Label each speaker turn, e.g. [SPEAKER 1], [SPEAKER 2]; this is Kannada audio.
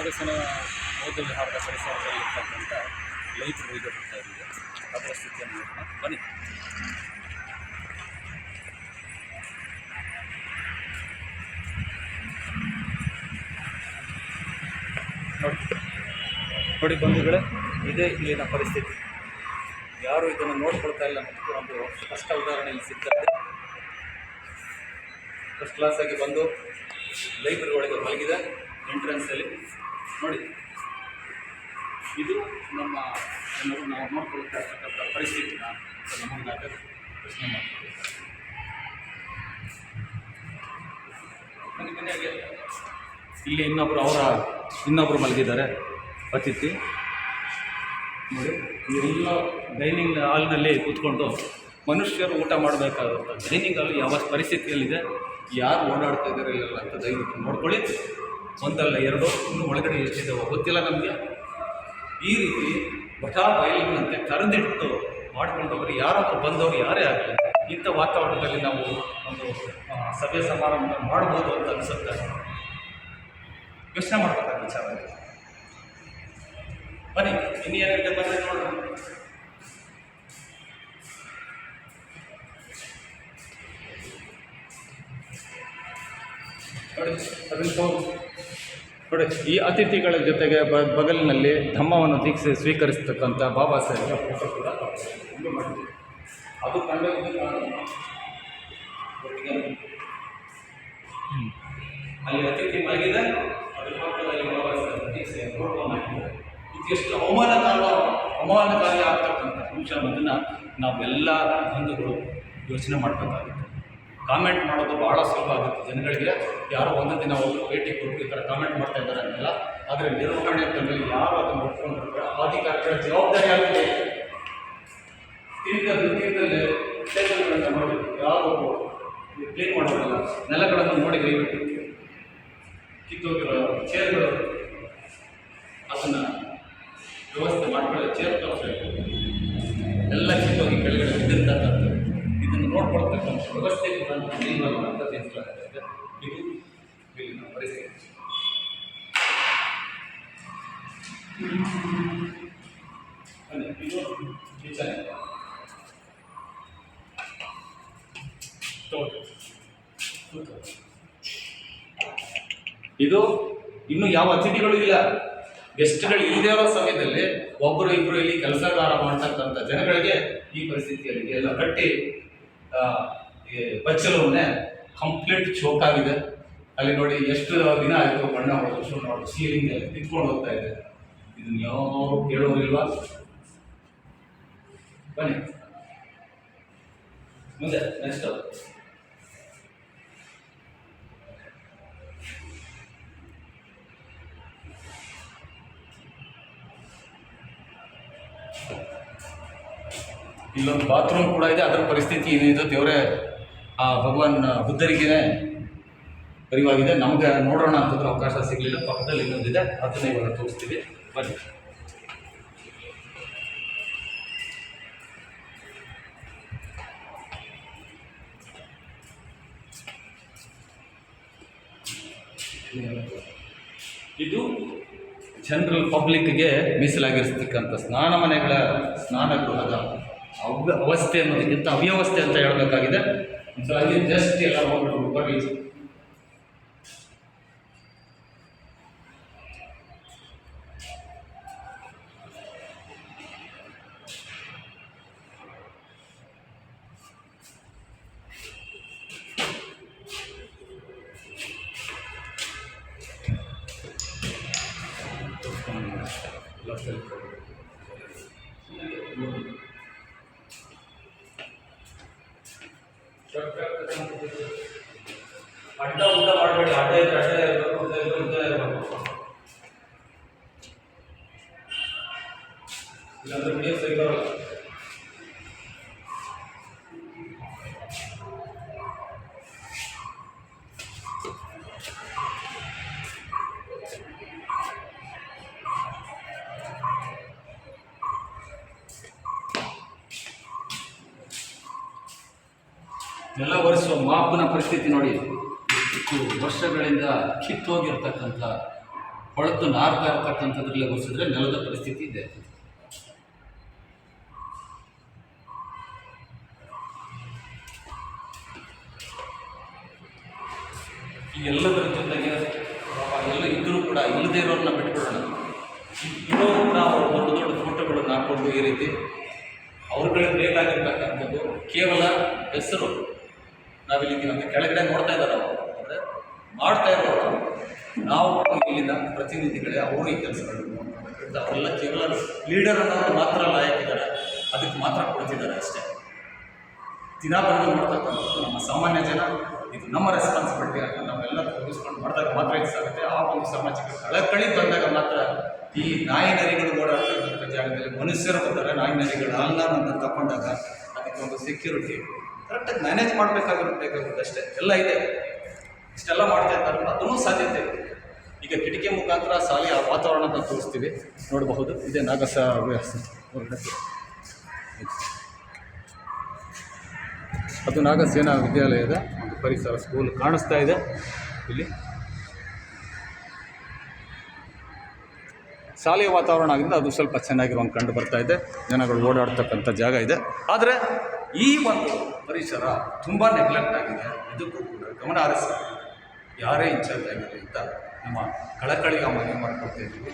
[SPEAKER 1] ಕಾಂಗ್ರೆಸ್ಸಿನ ಮೋದಿ ವಿಹಾರದ ಪರಿಸರದಲ್ಲಿರ್ತಕ್ಕಂಥ ರೈತರಿಗೆ ಬರ್ತಾ ಇದ್ದೀವಿ. ಅದರ ಸ್ಥಿತಿಯನ್ನು ನೋಡೋಣ ಬನ್ನಿ. ನೋಡಿ ಬಂಧುಗಳೇ, ಇದೇ ಇಲ್ಲಿನ ಪರಿಸ್ಥಿತಿ. ಯಾರು ಇದನ್ನು ನೋಡ್ಕೊಳ್ತಾ ಇಲ್ಲ ಮತ್ತು ಒಂದು ಸ್ಪಷ್ಟ ಉದಾಹರಣೆ ಇಲ್ಲಿ ಸಿಗ್ತದೆ. ಫಸ್ಟ್ ಕ್ಲಾಸಾಗಿ ಬಂದು ಲೈಬ್ರರಿ ಒಳಗೆ ಮಲಗಿದೆ ಎಂಟ್ರೆನ್ಸಲ್ಲಿ ನೋಡಿ. ಇದು ನಮ್ಮ ನಾವು ನೋಡ್ಕೊಳ್ತಾ ಇರ್ತಕ್ಕಂಥ ಪರಿಸ್ಥಿತಿನ ನಮಗೆ ಪ್ರಶ್ನೆ ಮಾಡ್ತೀವಿ. ಇಲ್ಲಿ ಇನ್ನೊಬ್ಬರು ಮಲಗಿದ್ದಾರೆ ಅತಿಥಿ ನೋಡಿ. ಎಲ್ಲ ಡೈನಿಂಗ್ ಹಾಲ್ನಲ್ಲಿ ಕೂತ್ಕೊಂಡು ಮನುಷ್ಯರು ಊಟ ಮಾಡಬೇಕಾಗುತ್ತೆ. ಡೈನಿಂಗ್ ಹಾಲ್ ಯಾವ ಪರಿಸ್ಥಿತಿಯಲ್ಲಿದೆ, ಯಾರು ಓಡಾಡ್ತಾ ಇದ್ದಾರೆ ಇಲ್ಲ ಅಂತ ದಯವಿಟ್ಟು ನೋಡ್ಕೊಳ್ಳಿ. ಒಂದಲ್ಲ ಎರಡು, ಇನ್ನೂ ಒಳಗಡೆ ಎಷ್ಟಿದ್ದಾವೆ ಗೊತ್ತಿಲ್ಲ ನಮಗೆ. ಈ ರೀತಿ ಬಟಾ ಬಯಲಿನಂತೆ ಕರೆದಿಟ್ಟು ಮಾಡ್ಕೊಂಡವ್ರು ಯಾರಾದರೂ ಬಂದವರು ಯಾರೇ ಆಗಲಿ ಇಂಥ ವಾತಾವರಣದಲ್ಲಿ ನಾವು ಒಂದು ಸಭೆ ಸಮಾರಂಭ ಮಾಡ್ಬೋದು ಅಂತ ಅನಿಸುತ್ತೆ. ಯೋಚನೆ ಮಾಡಬೇಕಾದ ವಿಚಾರ. ಬನ್ನಿ ಇನ್ನು ಏನಿದೆ ಬಂದರೆ ನೋಡೋಣ. ನೋಡಿ ಈ ಅತಿಥಿಗಳ ಜೊತೆಗೆ ಬಗಲಿನಲ್ಲಿ ಧಮ್ಮವನ್ನು ದೀಕ್ಷೆ ಸ್ವೀಕರಿಸ್ತಕ್ಕಂಥ ಬಾಬಾ ಸಾಹೇಬ್ ಫೋಟೋ ಕೂಡ ಅದು ಕಂಡು ಅಲ್ಲಿ ಅತಿಥಿ ಮಲಗಿದೆ. ಅದ್ರ ಪಕ್ಕದಲ್ಲಿ ಬಾಬಾ ಸಾಹೇಬ್ ದೀಕ್ಷೆ ಫೋಟೋ ಮಾಡಿದ್ದಾರೆ. ಇದು ಎಷ್ಟು ಅವಮಾನಕಾರಿ ಆಗ್ತಕ್ಕಂಥ ಅಂಶ ಅನ್ನೋದನ್ನು ನಾವೆಲ್ಲ ಬಂಧುಗಳು ಯೋಚನೆ ಮಾಡಬೇಕಾಗುತ್ತೆ. ಕಾಮೆಂಟ್ ಮಾಡೋದು ಭಾಳ ಸುಲಭ ಆಗುತ್ತೆ ಜನಗಳಿಗೆ. ಯಾರೋ ಒಂದು ದಿನ ಹೋಗಿ ಭೇಟಿ ಕೊಟ್ಟು ಈ ಥರ ಕಾಮೆಂಟ್ ಮಾಡ್ತಾ ಇದ್ದಾರೆ ಅಂತೆಲ್ಲ. ಆದರೆ ನಿರ್ವಹಣೆ ಅಂತಂದರೆ ಯಾರು ಅದನ್ನು ಒಪ್ಕೊಂಡಿರ್ತಾರೆ ಅಧಿಕಾರಿಗಳ ಜವಾಬ್ದಾರಿ ಆಗುತ್ತೆ. ತೀರ್ಥದಲ್ಲಿ ಟೇಬಲ್ಗಳನ್ನು ನೋಡಿ ಯಾರು ಕ್ಲೀನ್ ಮಾಡೋದಿಲ್ಲ. ನೆಲಗಳನ್ನು ನೋಡಿ ದಯವಿಟ್ಟು ಕಿತ್ತೋಗಿರೋ ಚೇರ್ಗಳು ಅದನ್ನು ವ್ಯವಸ್ಥೆ ಮಾಡ್ಕೊಳ್ಳೋ ಚೇರ್ ತೋರಿಸಬೇಕು. ಎಲ್ಲ ಕಿತ್ತೋಗಿ ಕೆಳಗಡೆ ಬಿದ್ದಿರ್ತಕ್ಕಂಥದ್ದು ಇದನ್ನು ನೋಡ್ಕೊಳ್ತಕ್ಕಂಥ ವ್ಯವಸ್ಥೆ ಕೂಡ ನಿಲ್ಲಲ್ಲ ಅಂತ ತಿಳಿಸಲಾಗ್ತದೆ. ಇದು ಇಲ್ಲಿನ ಪರಿಸ್ಥಿತಿ. ಇದು ಕಿಚನ್. ಇದು ಇನ್ನು ಯಾವ ಅತಿಥಿಗಳು ಇಲ್ಲ. ಗೆಸ್ಟ್ಗಳು ಇಲ್ಲದೇ ಇರೋ ಸಮಯದಲ್ಲಿ ಒಬ್ಬರು ಇಬ್ಬರು ಇಲ್ಲಿ ಕೆಲಸಗಾರ ಮಾಡ್ತಕ್ಕಂಥ ಜನಗಳಿಗೆ ಈ ಪರಿಸ್ಥಿತಿಯಲ್ಲಿ ಎಲ್ಲ ಕಟ್ಟಿ ಬಚ್ಚಲವನ್ನೇ ಕಂಪ್ಲೀಟ್ ಚೋಕ್ ಆಗಿದೆ. ಅಲ್ಲಿ ನೋಡಿ ಎಷ್ಟು ದಿನ ಆಯಿತು ಬಣ್ಣ ಹೊಡೆದು ಶುರು ಮಾಡೋದು ಸೀಲಿಂಗ್ ಅಲ್ಲಿ ತಿತ್ಕೊಂಡು ಹೋಗ್ತಾ ಇದೆ. ಇದನ್ನು ಯಾರು ಕೇಳೋರಿಲ್ವಾ? ಬನ್ನಿ ಮುಂದೆ ನೆಕ್ಸ್ಟ್. ಇಲ್ಲೊಂದು ಬಾತ್ರೂಮ್ ಕೂಡ ಇದೆ. ಅದರ ಪರಿಸ್ಥಿತಿ ಏನಿದೆ ದೇವರೇ ಆ ಭಗವಾನ್ ಬುದ್ಧರಿಗೇ ಪರಿವಾಗಿದೆ. ನಮಗೆ ನೋಡೋಣ ಅಂತಂದ್ರೆ ಅವಕಾಶ ಸಿಗಲಿಲ್ಲ. ಪಕ್ಕದಲ್ಲಿ ಇನ್ನೊಂದಿದೆ, ಅದನ್ನೇ ಇವಾಗ ತೋರಿಸ್ತೀವಿ ಬನ್ನಿ. ಇದು ಜನರಲ್ ಪಬ್ಲಿಕ್ಗೆ ಮೀಸಲಾಗಿರ್ತಕ್ಕಂಥ ಸ್ನಾನ ಮನೆಗಳ ಸ್ನಾನಗೃಹದ ಅವಸ್ಥೆ ಅನ್ನೋದಕ್ಕಿಂತ ಅವ್ಯವಸ್ಥೆ ಅಂತ ಹೇಳಬೇಕಾಗಿದೆ. ಅಲ್ಲಿ ಜಸ್ಟ್ ಎಲ್ಲ ಹೋಗ್ಬಿಟ್ಟು ಬರಲಿ. ಅಡ್ಡ ಉದ್ದ ಮಾಡಬೇಡಿ. ಅಡ್ಡ ಇದ್ರೆ ಅಡ್ಡ ಇರಬೇಕು, ಉದ್ದ ಇದ್ರೆ ಉದ್ದ ಇರಬೇಕು. ಇಲ್ಲಾಂದ್ರೆ ವಿಡಿಯೋ ಸರಿ ಬರೋಲ್ಲ. ನೆಲ ಒರೆಸುವ ಮಾಪನ ಪರಿಸ್ಥಿತಿ ನೋಡಿ. ವರ್ಷಗಳಿಂದ ಕಿತ್ತೋಗಿರ್ತಕ್ಕಂಥ
[SPEAKER 2] ಕೊಳೆತು ನಾರ್ತಾ ಇರ್ತಕ್ಕಂಥದ್ರಲ್ಲೇ ಒರೆಸಿದ್ರೆ ನೆಲದ ಪರಿಸ್ಥಿತಿ ಇದೆ. ಈ ಎಲ್ಲದರ ಜೊತೆಗೆ ಎಲ್ಲ ಇದ್ದರೂ ಕೂಡ ಇಲ್ಲದೇ ಇರೋರನ್ನ ಬಿಟ್ಬಿಡೋಣ. ಇರೋರು ಕೂಡ ಅವರು ದೊಡ್ಡ ದೊಡ್ಡ ಫೋಟೋಗಳನ್ನು ಹಾಕ್ಕೊಂಡು ಈ ರೀತಿ ಅವ್ರುಗಳಿಗೆ ಬೇಕಾಗಿರ್ತಕ್ಕಂಥದ್ದು ಕೇವಲ ಹೆಸರು. ನಾವಿಲ್ಲಿ ಅಂತ ಕೆಳಗಡೆ ನೋಡ್ತಾ ಇದ್ದಾರೆ ಅವರು, ಅಂದರೆ ಮಾಡ್ತಾ ಇರೋರು ನಾವು ಇಲ್ಲಿನ ಪ್ರತಿನಿಧಿಗಳೇ ಅವರು ಈ ಕೆಲಸಗಳನ್ನು ನೋಡ್ಕೊಳ್ಬೇಕಂತ. ಅವರೆಲ್ಲ ಕೇವಲ ಲೀಡರ್ ಅನ್ನೋರು ಮಾತ್ರ ಲಾಯಕ್ಕಿದ್ದಾರೆ, ಅದಕ್ಕೆ ಮಾತ್ರ ಕೊಡ್ತಿದ್ದಾರೆ ಅಷ್ಟೇ. ದಿನ ಬಂದು ನೋಡ್ತಕ್ಕಂಥದ್ದು ನಮ್ಮ ಸಾಮಾನ್ಯ ಜನ, ಇದು ನಮ್ಮ ರೆಸ್ಪಾನ್ಸಿಬಿಲಿಟಿ ಅಂತ ನಾವೆಲ್ಲ ತೋರಿಸ್ಕೊಂಡು ಮಾಡಿದಾಗ ಮಾತ್ರ ಇದು ಸಾಗುತ್ತೆ. ಆ ಒಂದು ಸಾಮಾಜಿಕ ಕಳಕಳಿ ಬಂದಾಗ ಮಾತ್ರ ಈ ನಾಯಿ ನರಿಗಳು ಓಡಾಡ್ತಕ್ಕಂಥ ಜಾಗದಲ್ಲಿ ಮನುಷ್ಯರು ಬರ್ತಾರೆ. ನಾಯಿ ನರಿಗಳು ಹಾಲನ್ನ ತಗೊಂಡಾಗ ಅದಕ್ಕೆ ಒಂದು ಸೆಕ್ಯೂರಿಟಿ ಕರೆಕ್ಟಾಗಿ ಮ್ಯಾನೇಜ್ ಮಾಡಬೇಕಾಗಿರುತ್ತೆ ಅಷ್ಟೇ. ಎಲ್ಲ ಇದೆ, ಇಷ್ಟೆಲ್ಲ ಮಾಡ್ತಾ ಇದ್ದಾರೆ, ಅದೂ ಸಾಧ್ಯತೆ ಇದೆ. ಈಗ ಕಿಟಕಿ ಮುಖಾಂತರ ಶಾಲೆಯ ವಾತಾವರಣದ ತೋರಿಸ್ತೀವಿ, ನೋಡಬಹುದು. ಇದೇ ನಾಗಸ ಹೊರಗಡೆ, ಅದು ನಾಗಸೇನಾ ವಿದ್ಯಾಲಯದ ಒಂದು ಪರಿಸರ ಸ್ಕೂಲ್ ಕಾಣಿಸ್ತಾ ಇದೆ ಇಲ್ಲಿ. ಶಾಲೆಯ ವಾತಾವರಣ ಆಗಿಂದ ಅದು ಸ್ವಲ್ಪ ಚೆನ್ನಾಗಿರುವಂಗೆ ಕಂಡು ಬರ್ತಾ ಇದೆ. ಜನಗಳು ಓಡಾಡ್ತಕ್ಕಂಥ ಜಾಗ ಇದೆ. ಆದರೆ ಈ ಒಂದು ಪರಿಸರ ತುಂಬ ನೆಗ್ಲೆಕ್ಟ್ ಆಗಿದೆ. ಇದಕ್ಕೂ ಕೂಡ ಗಮನ ಹರಿಸಿ ಯಾರೇ ಇನ್ಚಾರ್ಜ್ ಆಗಿರಲಿ ಅಂತ ನಮ್ಮ ಕಳಕಳಿಗೆ ಮನವಿ ಮಾಡ್ಕೊಳ್ತಾ ಇದ್ದೀವಿ.